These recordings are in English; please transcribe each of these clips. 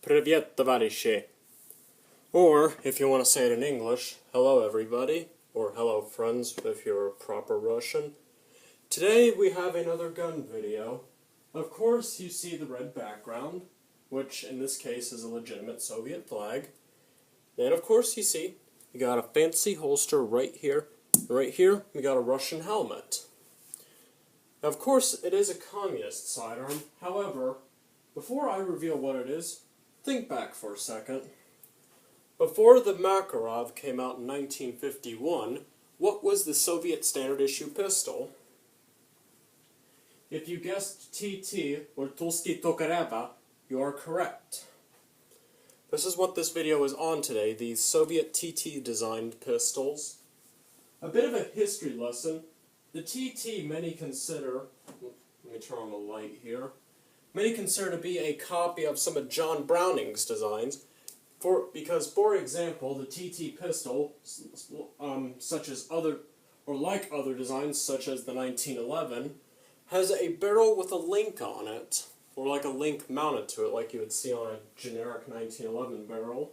Привет, товарищи. Or, if you want to say it in English, hello everybody, or hello friends if you're a proper Russian. Today we have another gun video. Of course you see the red background, which in this case is a legitimate Soviet flag. And of course you see, you got a fancy holster right here. Right here, we got a Russian helmet. Now, of course, it is a communist sidearm. However, before I reveal what it is, think back for a second. Before the Makarov came out in 1951, what was the Soviet standard issue pistol? If you guessed TT, or Tokareva, you are correct. This is what this video is on today, the Soviet TT designed pistols. A bit of a history lesson. The TT many consider, let me turn on the light here, many consider to be a copy of some of John Browning's designs, because, for example, the TT pistol, such as like other designs, such as the 1911, has a barrel with a link on it, or like a link mounted to it, like you would see on a generic 1911 barrel.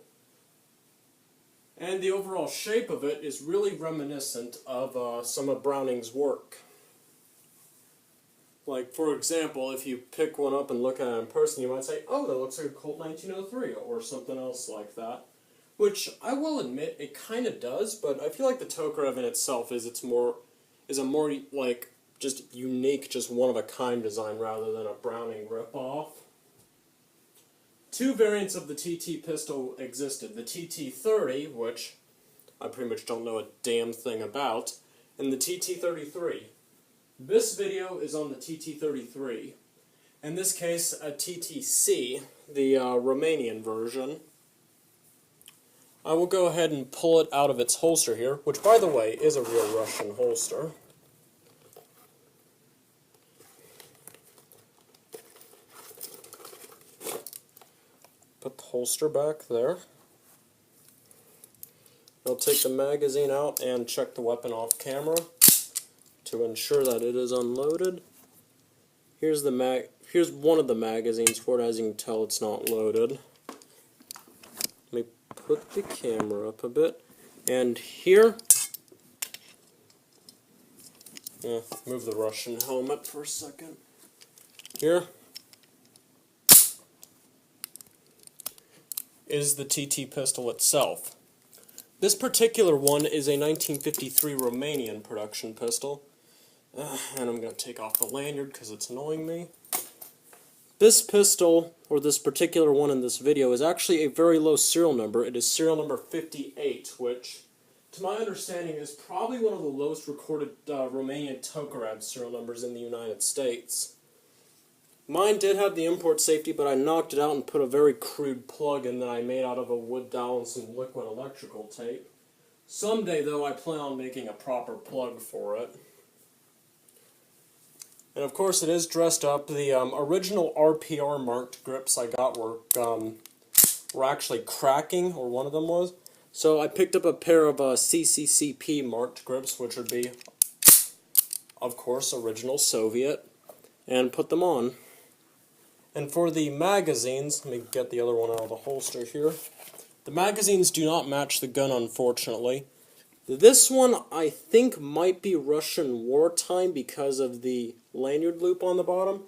And the overall shape of it is really reminiscent of some of Browning's work. Like, for example, if you pick one up and look at it in person, you might say, oh, that looks like a Colt 1903, or something else like that. Which, I will admit, it kind of does, but I feel like the Tokarev in itself is a more, like, just unique, just one-of-a-kind design rather than a Browning ripoff. Two variants of the TT pistol existed. The TT-30, which I pretty much don't know a damn thing about, and the TT-33. This video is on the TT-33. In this case, a TTC, the Romanian version. I will go ahead and pull it out of its holster here, which, by the way, is a real Russian holster. Put the holster back there. I'll take the magazine out and check the weapon off camera to ensure that it is unloaded. Here's one of the magazines for it. As you can tell, it's not loaded. Let me put the camera up a bit. And here, move the Russian helmet for a second. Here is the TT pistol itself. This particular one is a 1953 Romanian production pistol. And I'm going to take off the lanyard because it's annoying me. This pistol, or this particular one in this video, is actually a very low serial number. It is serial number 58, which, to my understanding, is probably one of the lowest recorded Romanian Tokarev serial numbers in the United States. Mine did have the import safety, but I knocked it out and put a very crude plug in that I made out of a wood dowel and some liquid electrical tape. Someday, though, I plan on making a proper plug for it. And of course, it is dressed up. The original RPR marked grips I got were actually cracking, or one of them was. So I picked up a pair of CCCP marked grips, which would be, of course, original Soviet, and put them on. And for the magazines, let me get the other one out of the holster here. The magazines do not match the gun, unfortunately. This one, I think, might be Russian wartime because of the lanyard loop on the bottom.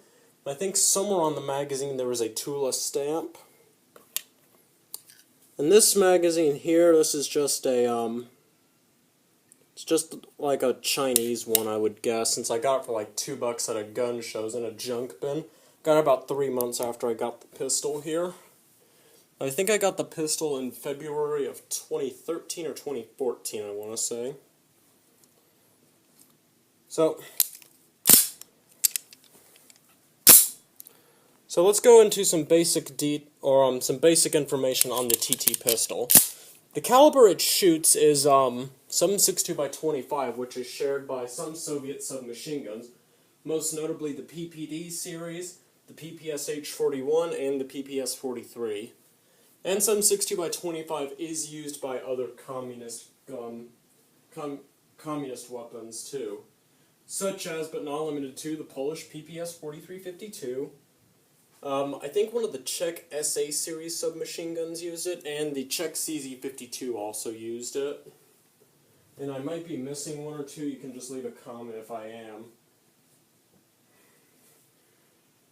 I think somewhere on the magazine there was a Tula stamp. And this magazine here, this is just a, it's just like a Chinese one, I would guess, since I got it for like $2 at a gun show in a junk bin. Got it about 3 months after I got the pistol here. I think I got the pistol in February of 2013 or 2014, I want to say. So let's go into some basic some basic information on the TT pistol. The caliber it shoots is 7.62x25, which is shared by some Soviet submachine guns, most notably the PPD series, the PPSH-41, and the PPS-43. And 7.62x25 is used by other communist weapons too, such as, but not limited to, the Polish PPS-4352, I think one of the Czech SA series submachine guns used it, and the Czech CZ52 also used it. And I might be missing one or two. You can just leave a comment if I am.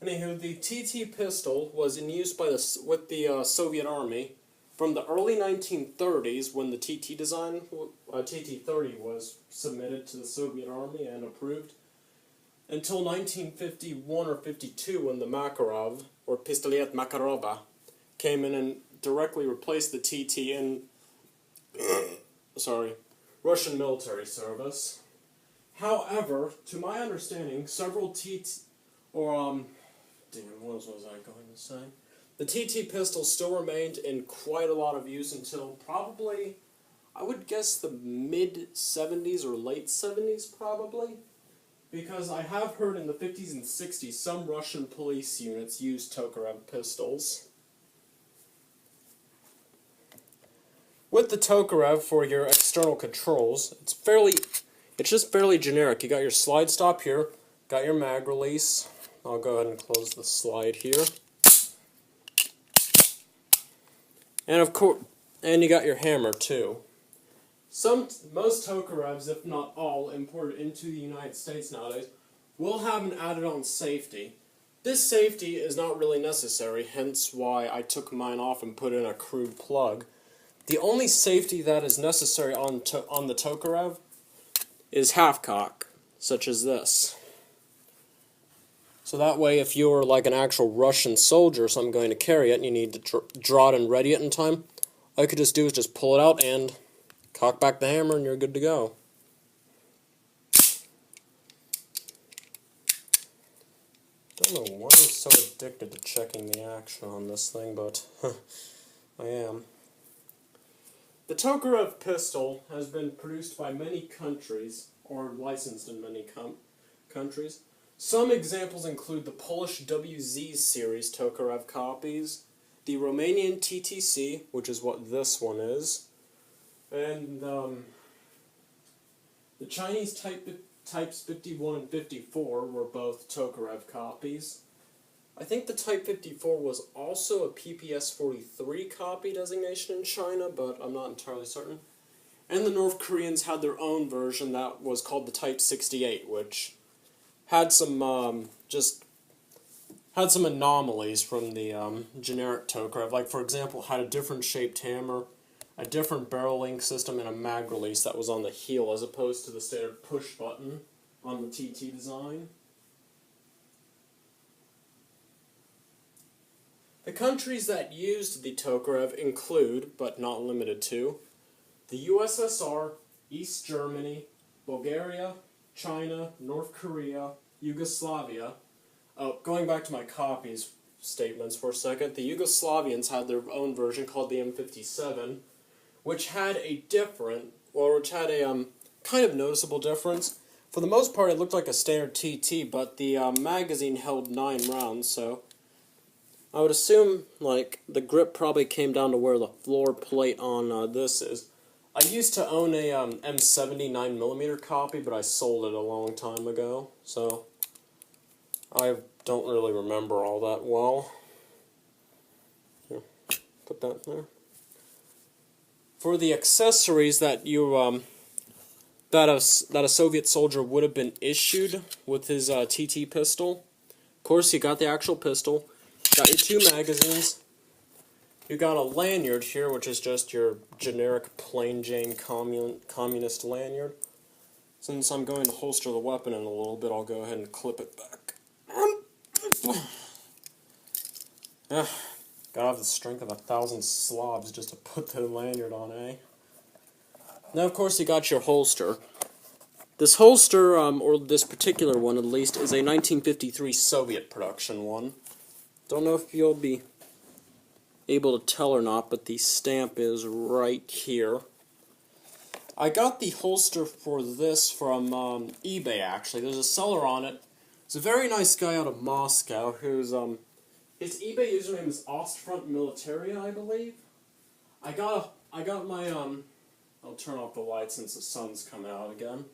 Anywho, the TT pistol was in use by with the Soviet Army from the early 1930s, when the TT-30 was submitted to the Soviet Army and approved, until 1951 or 52, when the Makarov, or Pistolet Makarova, came in and directly replaced the TT in Russian military service. However, to my understanding, several what was I going to say? The TT pistol still remained in quite a lot of use until probably, I would guess, the mid-70s or late 70s, probably. Because I have heard in the 50s and 60s some Russian police units used Tokarev pistols. With the Tokarev, for your external controls, it's just fairly generic. You got your slide stop here, got your mag release. I'll go ahead and close the slide here. And of course, you got your hammer too. Most Tokarevs, if not all, imported into the United States nowadays, will have an added-on safety. This safety is not really necessary, hence why I took mine off and put in a crude plug. The only safety that is necessary on the Tokarev is half-cock, such as this. So that way, if you're like an actual Russian soldier or something going to carry it, and you need to draw it and ready it in time, all you could just do is just pull it out and cock back the hammer, and you're good to go. Don't know why I'm so addicted to checking the action on this thing, but I am. The Tokarev pistol has been produced by many countries, or licensed in many countries. Some examples include the Polish WZ series Tokarev copies, the Romanian TTC, which is what this one is, and the Chinese Types 51 and 54 were both Tokarev copies. I think the Type 54 was also a PPS-43 copy designation in China, but I'm not entirely certain. And the North Koreans had their own version that was called the Type 68, which had some anomalies from the generic Tokarev. Like, for example, had a different shaped hammer, a different barrel link system, and a mag release that was on the heel as opposed to the standard push button on the TT design. The countries that used the Tokarev include, but not limited to, the USSR, East Germany, Bulgaria, China, North Korea, Yugoslavia. Going back to my copies statements for a second, the Yugoslavians had their own version called the M57, which had a kind of noticeable difference. For the most part, it looked like a standard TT, but the magazine held 9 rounds, so I would assume like the grip probably came down to where the floor plate on this is. I used to own a M79mm copy, but I sold it a long time ago, so I don't really remember all that well. Here, put that there. For the accessories that that a Soviet soldier would have been issued with his TT pistol, of course, you got the actual pistol, got your 2 magazines. You got a lanyard here, which is just your generic plain Jane communist lanyard. Since I'm going to holster the weapon in a little bit, I'll go ahead and clip it back. Gotta have the strength of 1,000 Slavs just to put the lanyard on, eh? Now, of course, you got your holster. This holster, or this particular one at least, is a 1953 Soviet production one. Don't know if you'll be able to tell or not, but the stamp is right here. I got the holster for this from eBay, actually. There's a seller on it. It's a very nice guy out of Moscow who's, his eBay username is Ostfront Militaria, I believe. I got my, I'll turn off the light since the sun's coming out again.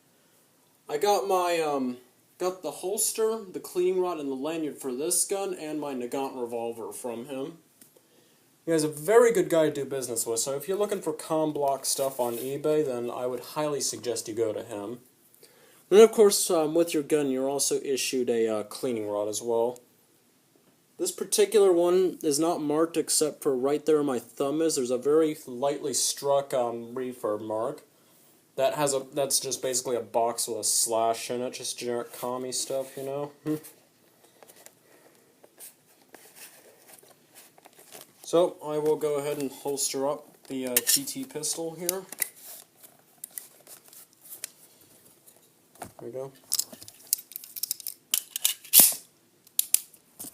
I got my, Got the holster, the cleaning rod, and the lanyard for this gun, and my Nagant revolver from him. He is a very good guy to do business with, so if you're looking for comm block stuff on eBay, then I would highly suggest you go to him. And of course, with your gun, you're also issued a cleaning rod as well. This particular one is not marked except for right there where my thumb is. There's a very lightly struck refurb mark. That's just basically a box with a slash in it, just generic commie stuff, you know. So I will go ahead and holster up the TT pistol here. There we go.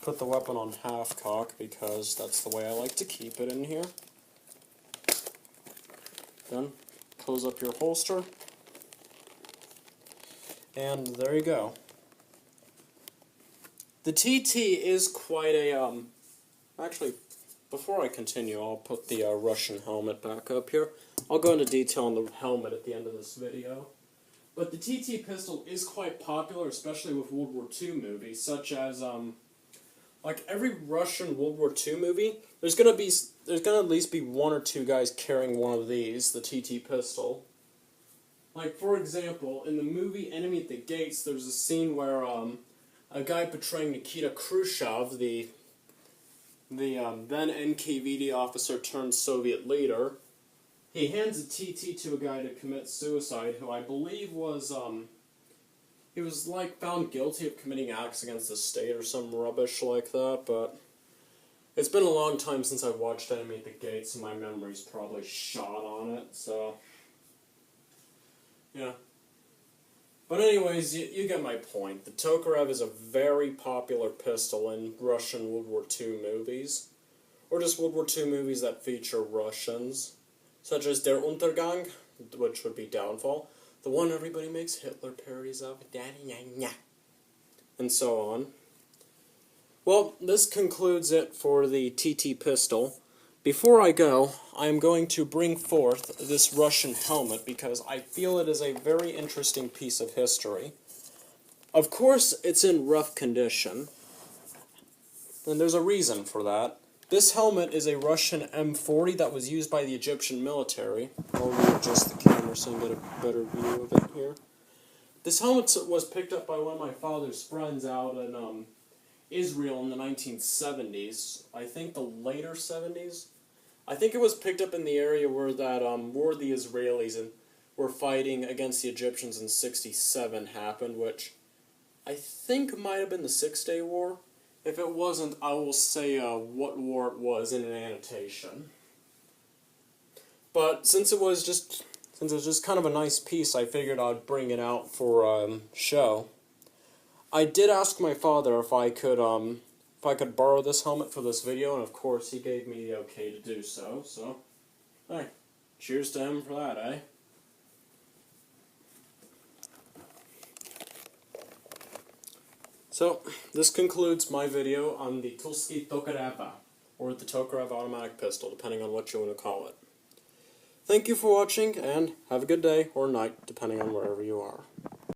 Put the weapon on half cock because that's the way I like to keep it in here. Then close up your holster, and there you go. The TT is quite a actually, before I continue, I'll put the Russian helmet back up here. I'll go into detail on the helmet at the end of this video. But the TT pistol is quite popular, especially with World War II movies, such as like every Russian World War II movie, there's gonna at least be one or two guys carrying one of these, the TT pistol. Like for example, in the movie Enemy at the Gates, there's a scene where a guy portraying Nikita Khrushchev, the then NKVD officer turned Soviet leader, he hands a TT to a guy to commit suicide, who I believe was he was like found guilty of committing acts against the state or some rubbish like that, but it's been a long time since I've watched Enemy at the Gates, and my memory's probably shot on it, so yeah. But anyways, you get my point. The Tokarev is a very popular pistol in Russian World War II movies, or just World War II movies that feature Russians, such as Der Untergang, which would be Downfall, the one everybody makes Hitler parodies of, and so on. Well, this concludes it for the TT pistol. Before I go, I am going to bring forth this Russian helmet because I feel it is a very interesting piece of history. Of course, it's in rough condition, and there's a reason for that. This helmet is a Russian M40 that was used by the Egyptian military. I'll readjust the camera so you can get a better view of it here. This helmet was picked up by one of my father's friends out in Israel in the 1970s. I think the later 70s. I think it was picked up in the area where that war the Israelis were fighting against the Egyptians in '67 happened, which I think might have been the 6-Day War. If it wasn't, I will say what war it was in an annotation. But since it was just kind of a nice piece, I figured I'd bring it out for show. I did ask my father if I could borrow this helmet for this video, and of course he gave me the okay to do so. So, hey, cheers to him for that, eh? So, this concludes my video on the Tokareva, or the Tokarev automatic pistol, depending on what you want to call it. Thank you for watching, and have a good day or night, depending on wherever you are.